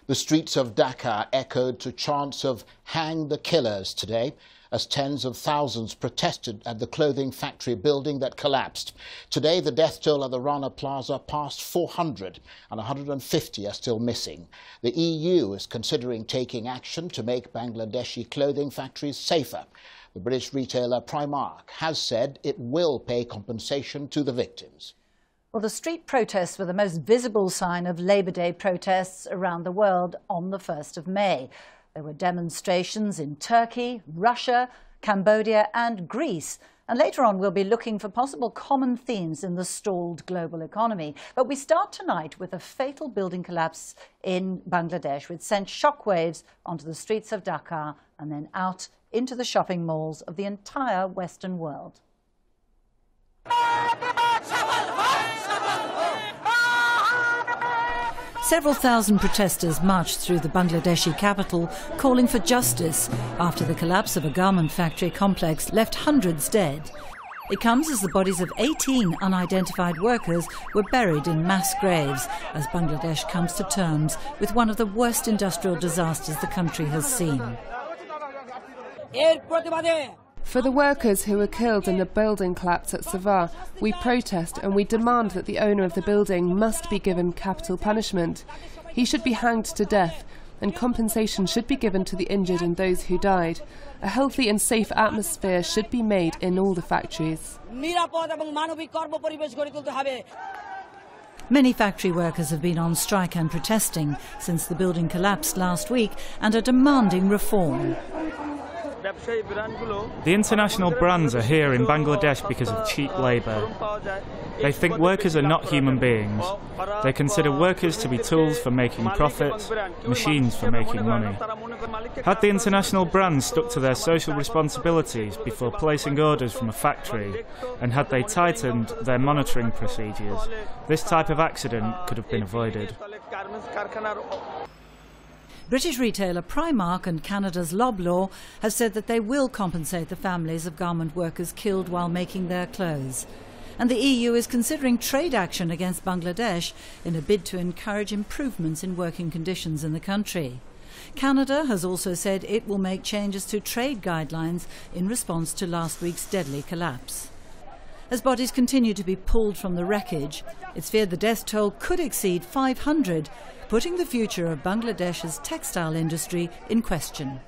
The streets of Dhaka echoed to chants of "Hang the killers" today, as tens of thousands protested at the clothing factory building that collapsed. Today, the death toll at the Rana Plaza passed 400 and 150 are still missing. The EU is considering taking action to make Bangladeshi clothing factories safer. The British retailer Primark has said it will pay compensation to the victims. Well, the street protests were the most visible sign of Labour Day protests around the world on the 1st of May. There were demonstrations in Turkey, Russia, Cambodia and Greece. And later on, we'll be looking for possible common themes in the stalled global economy. But we start tonight with a fatal building collapse in Bangladesh, which sent shockwaves onto the streets of Dhaka and then out into the shopping malls of the entire Western world. Several thousand protesters marched through the Bangladeshi capital calling for justice after the collapse of a garment factory complex left hundreds dead. It comes as the bodies of 18 unidentified workers were buried in mass graves as Bangladesh comes to terms with one of the worst industrial disasters the country has seen. For the workers who were killed in the building collapse at Savah, we protest and we demand that the owner of the building must be given capital punishment. He should be hanged to death, and compensation should be given to the injured and those who died. A healthy and safe atmosphere should be made in all the factories. Many factory workers have been on strike and protesting since the building collapsed last week and are demanding reform. The international brands are here in Bangladesh because of cheap labour. They think workers are not human beings. They consider workers to be tools for making profits, machines for making money. Had the international brands stuck to their social responsibilities before placing orders from a factory, and had they tightened their monitoring procedures, this type of accident could have been avoided. British retailer Primark and Canada's Loblaw have said that they will compensate the families of garment workers killed while making their clothes. And the EU is considering trade action against Bangladesh in a bid to encourage improvements in working conditions in the country. Canada has also said it will make changes to trade guidelines in response to last week's deadly collapse. As bodies continue to be pulled from the wreckage, it's feared the death toll could exceed 500, putting the future of Bangladesh's textile industry in question.